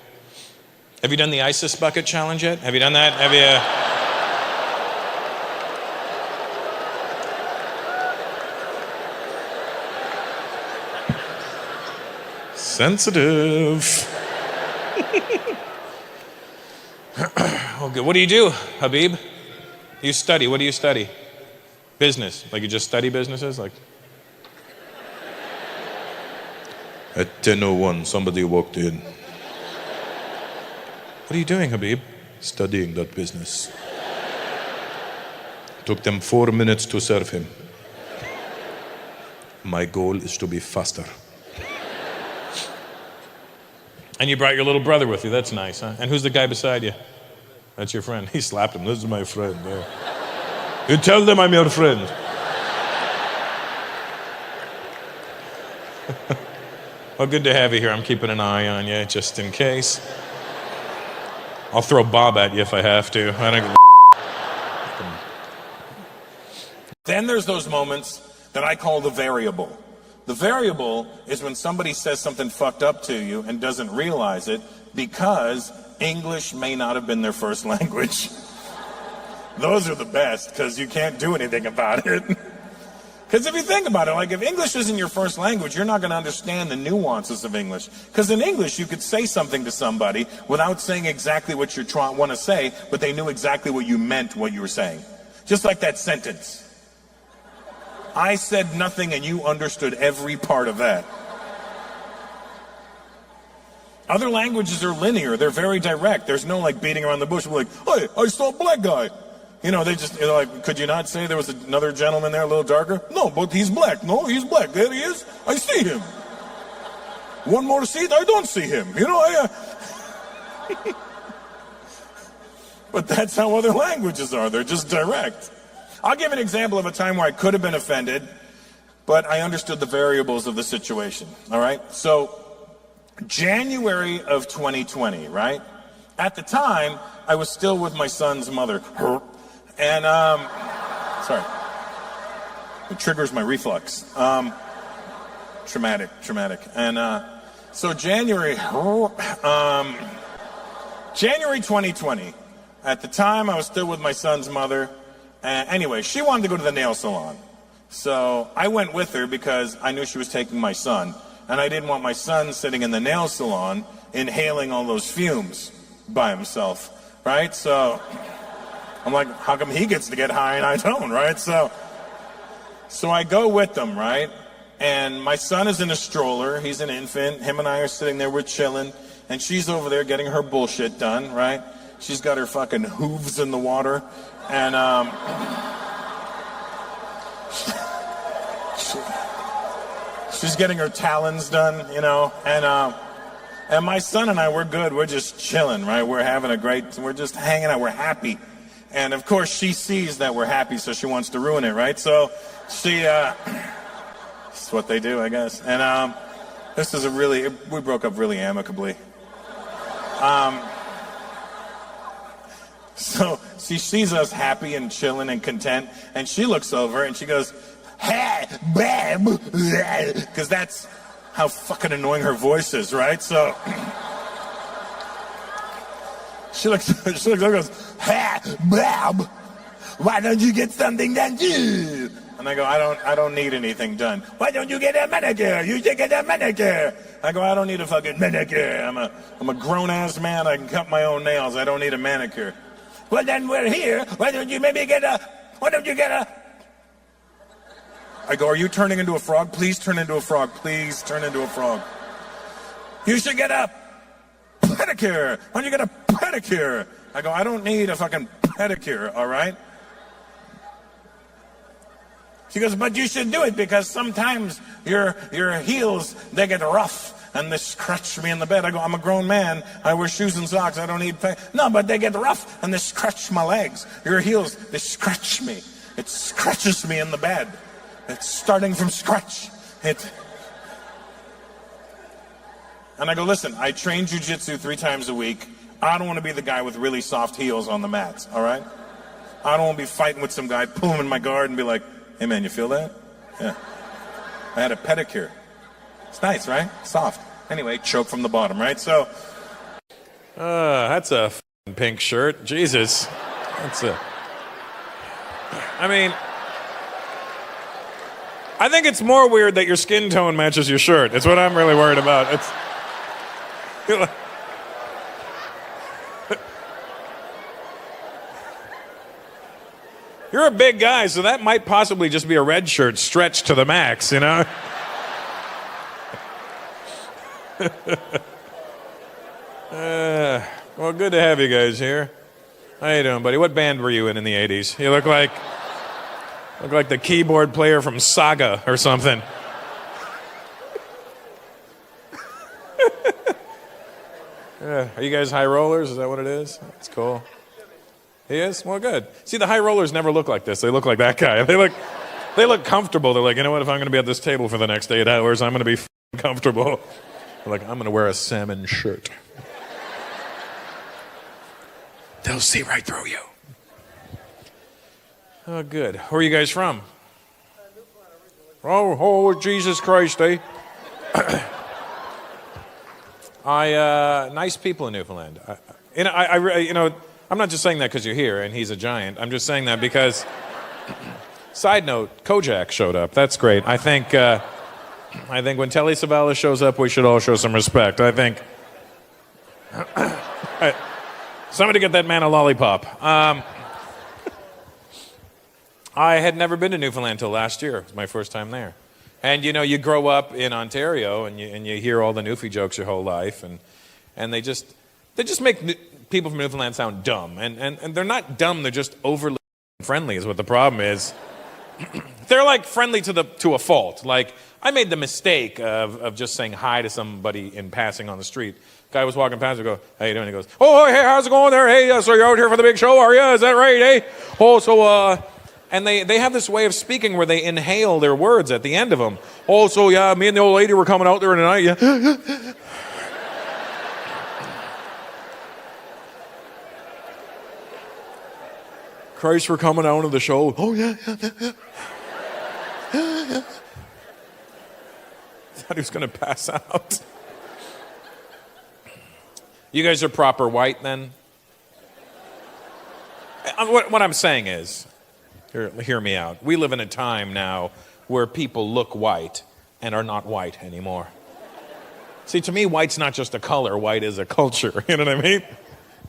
Have you done the ISIS bucket challenge yet? Have you done that? Have you? Sensitive. Okay, what do you do, Habib? You study. What do you study? Business. Like you just study businesses? Like. At 10:01, somebody walked in. What are you doing, Habib? Studying that business. Took them 4 minutes to serve him. My goal is to be faster. And you brought your little brother with you. That's nice, huh? And who's the guy beside you? That's your friend. He slapped him. This is my friend. Yeah. You tell them I'm your friend. Well, good to have you here. I'm keeping an eye on you just in case. I'll throw Bob at you if I have to. I don't. Then there's those moments that I call the variable. The variable is when somebody says something fucked up to you and doesn't realize it because English may not have been their first language. Those are the best because you can't do anything about it. Because if you think about it, like if English isn't your first language, you're not going to understand the nuances of English. Because in English, you could say something to somebody without saying exactly what you want to say, but they knew exactly what you meant, what you were saying. Just like that sentence. I said nothing and you understood every part of that. Other languages are linear. They're very direct. There's no like beating around the bush. We're like, hey, I saw a black guy. You know, they just, like, could you not say there was another gentleman there a little darker? No, but he's black. No, he's black. There he is. I see him. One more seat, I don't see him. You know, But that's how other languages are. They're just direct. I'll give an example of a time where I could have been offended, but I understood the variables of the situation. All right? So, January of 2020, right? At the time, I was still with my son's mother. And, sorry. It triggers my reflux. Traumatic. And, so January 2020, at the time I was still with my son's mother. Anyway, she wanted to go to the nail salon. So I went with her because I knew she was taking my son. And I didn't want my son sitting in the nail salon inhaling all those fumes by himself, right? So I'm like, how come he gets to get high and I don't, right? So I go with them, right? And my son is in a stroller. He's an infant. Him and I are sitting there. We're chilling. And she's over there getting her bullshit done, right? She's got her fucking hooves in the water. And she's getting her talons done, you know, and my son and I, we're good. We're just chilling, right? We're just hanging out. We're happy. And of course, she sees that we're happy, so she wants to ruin it, right? So it's what they do, I guess. And we broke up really amicably. So she sees us happy and chilling and content, and she looks over and she goes, "Hey, babe," because that's how fucking annoying her voice is, right? So she looks over and goes, "Hey, babe, why don't you get something done too?" And I go, I don't need anything done. "Why don't you get a manicure? You should get a manicure." I go, "I don't need a fucking manicure. I'm a grown-ass man. I can cut my own nails. I don't need a manicure." "Well, then we're here. Why don't you get a... I go, "Are you turning into a frog? Please turn into a frog. Please turn into a frog." "You should get a pedicure. Why don't you get a pedicure?" I go, "I don't need a fucking pedicure, all right?" She goes, "But you should do it because sometimes your heels, they get rough and they scratch me in the bed." I go, "I'm a grown man. I wear shoes and socks. I don't need No, but they get rough and they scratch my legs. Your heels, they scratch me. It scratches me in the bed. It's starting from scratch." And I go, "Listen, I train jujitsu 3 times a week. I don't want to be the guy with really soft heels on the mats, all right? I don't want to be fighting with some guy, pull him in my guard and be like, 'Hey man, you feel that?' Yeah. I had a pedicure. It's nice, right? Soft. Anyway, choke from the bottom, right? So. That's a f***ing pink shirt. Jesus. I think it's more weird that your skin tone matches your shirt. It's what I'm really worried about. You're a big guy, so that might possibly just be a red shirt stretched to the max, you know? Well, good to have you guys here. How you doing, buddy? What band were you in the 80s? You look like the keyboard player from Saga or something. Are you guys high rollers? Is that what it is? That's cool. He is? Well, good. See, the high rollers never look like this. They look like that guy. They look comfortable. They're like, "You know what? If I'm going to be at this table for the next 8 hours, I'm going to be comfortable." They're like, "I'm going to wear a salmon shirt." They'll see right through you. Oh, good. Where are you guys from? Oh, Jesus Christ, eh? Nice people in Newfoundland. I'm not just saying that because you're here and he's a giant. I'm just saying that because, side note, Kojak showed up. That's great. I think when Telly Savalas shows up, we should all show some respect. I think. Somebody get that man a lollipop. I had never been to Newfoundland until last year. It was my first time there. And you grow up in Ontario and you hear all the Newfie jokes your whole life, and they just make people from Newfoundland sound dumb. And they're not dumb, they're just overly friendly is what the problem is. They're like friendly to a fault. Like, I made the mistake of just saying hi to somebody in passing on the street. Guy was walking past, I go, "How you doing?" He goes, "Oh, hey, how's it going there? Hey, so you're out here for the big show, are you? Is that right, eh? Oh, so, and they have this way of speaking where they inhale their words at the end of them. "Oh, so yeah, me and the old lady were coming out there tonight, yeah." "Christ, we're coming out of the show." "Oh, yeah. Thought he was going to pass out. You guys are proper white then? What I'm saying is, hear me out. We live in a time now where people look white and are not white anymore. See, to me, white's not just a color. White is a culture. You know what I mean?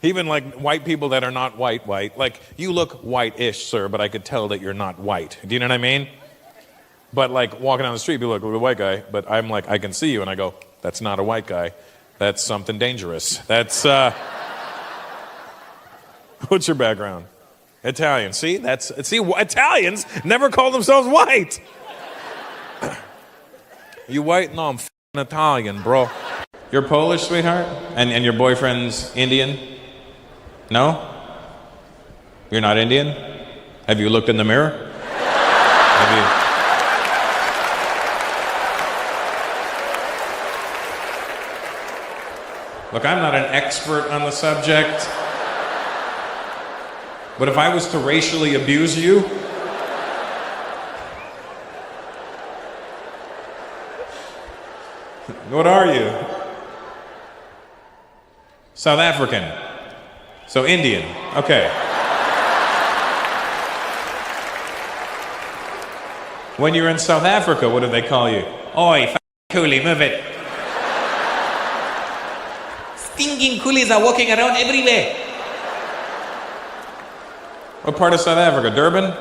Even like white people that are not white. Like, you look white-ish, sir, but I could tell that you're not white. Do you know what I mean? But like walking down the street, people look at a white guy, but I'm like, I can see you, and I go, "That's not a white guy. That's something dangerous." That's, what's your background? Italian. See, Italians never call themselves white. You white? No, I'm Italian, bro. You're Polish, sweetheart? And your boyfriend's Indian? No? You're not Indian? Have you looked in the mirror? Have you? Look, I'm not an expert on the subject, but if I was to racially abuse you, what are you? South African. So Indian. Okay. When you're in South Africa, what do they call you? Oi, coolie, move it. Stinking coolies are walking around everywhere. What part of South Africa? Durban?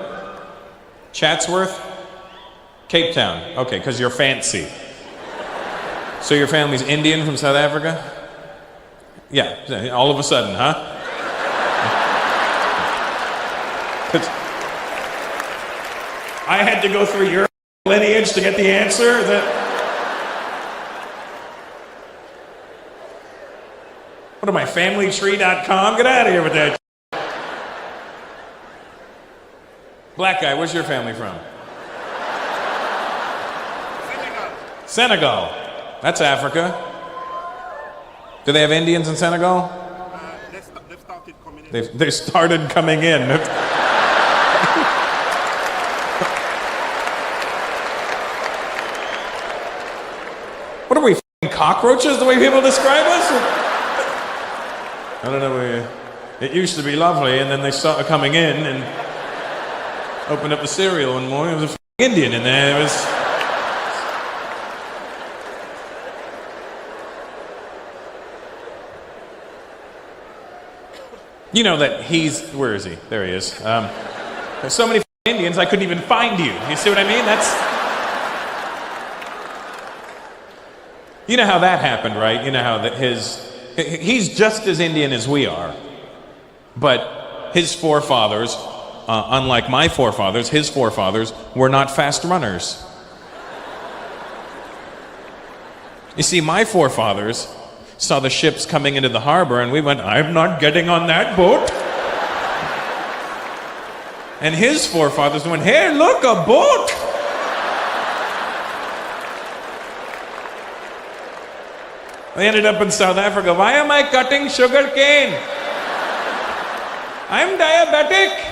Chatsworth? Cape Town. Okay, because you're fancy. So your family's Indian from South Africa? Yeah, all of a sudden, huh? I had to go through your lineage to get the answer? What am I, familytree.com? Get out of here with that. Black guy, where's your family from? Senegal. That's Africa. Do they have Indians in Senegal? They started coming in. What are we, cockroaches, the way people describe us? I don't know. It used to be lovely, and then they started coming in and opened up the cereal one morning. There was a Indian in there. It was. You know that where is he? There he is. There's so many Indians, I couldn't even find you. You see what I mean? You know how that happened, right? You know how he's just as Indian as we are. But his forefathers, unlike my forefathers, his forefathers were not fast runners. You see, my forefathers saw the ships coming into the harbor and we went, I'm not getting on that boat. And his forefathers went, hey, look, a boat. They ended up in South Africa. Why am I cutting sugar cane? I'm diabetic.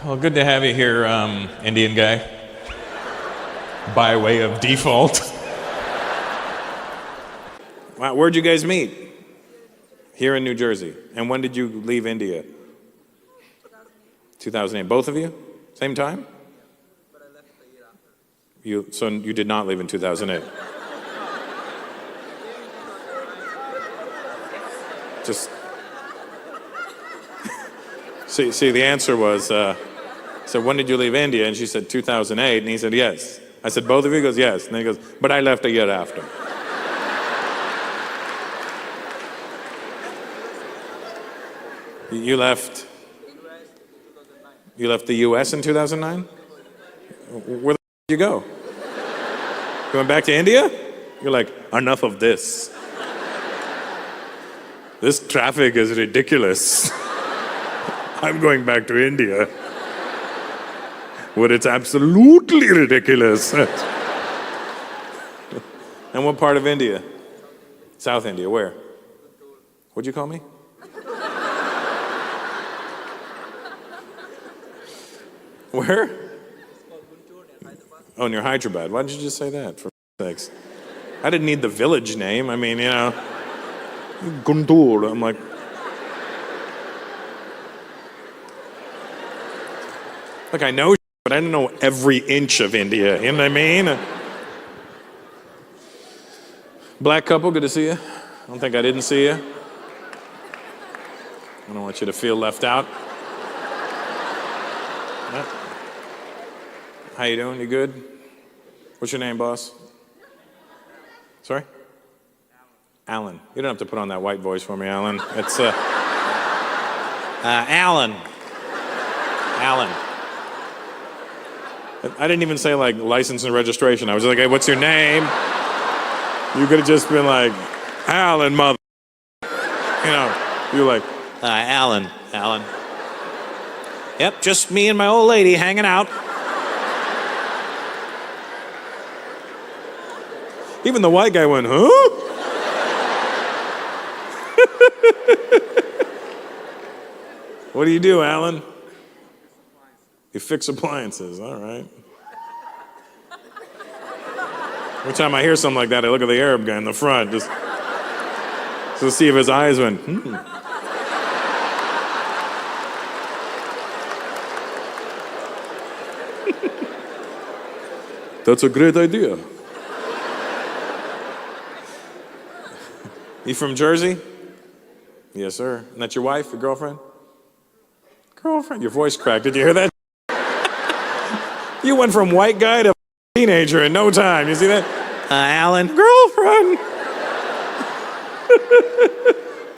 Well, good to have you here, Indian guy. By way of default. Wow, where'd you guys meet? Here in New Jersey. And when did you leave India? 2008. Both of you? Same time? But I left a year after. So you did not leave in 2008? Just... See, the answer was, so when did you leave India? And she said 2008, and he said yes. I said, both of you? He goes, yes. And then he goes, but I left a year after. You left the U.S. in 2009? Where the did you go? You went back to India? You're like, enough of this. This traffic is ridiculous. I'm going back to India, where it's absolutely ridiculous. And what part of India? South India, where? What'd you call me? Where? Oh, near Hyderabad. Why didn't you just say that, for sakes? I didn't need the village name. I mean, Guntur. I'm like... Look, I know, but I don't know every inch of India. You know what I mean? Black couple, good to see you. I don't think I didn't see you. I don't want you to feel left out. How you doing? You good? What's your name, boss? Sorry? Alan. You don't have to put on that white voice for me, Alan. It's, Alan. Alan. I didn't even say, like, license and registration. I was like, hey, what's your name? You could have just been like, Alan, mother. You know, you're like, Alan. Yep, just me and my old lady hanging out. Even the white guy went, huh? What do you do, Alan? You fix appliances, all right. Every time I hear something like that, I look at the Arab guy in the front, just to see if his eyes went, That's a great idea. You from Jersey? Yes, sir. And that's your wife, your girlfriend? Girlfriend? Your voice cracked. Did you hear that? You went from white guy to teenager in no time. You see that? Alan, girlfriend.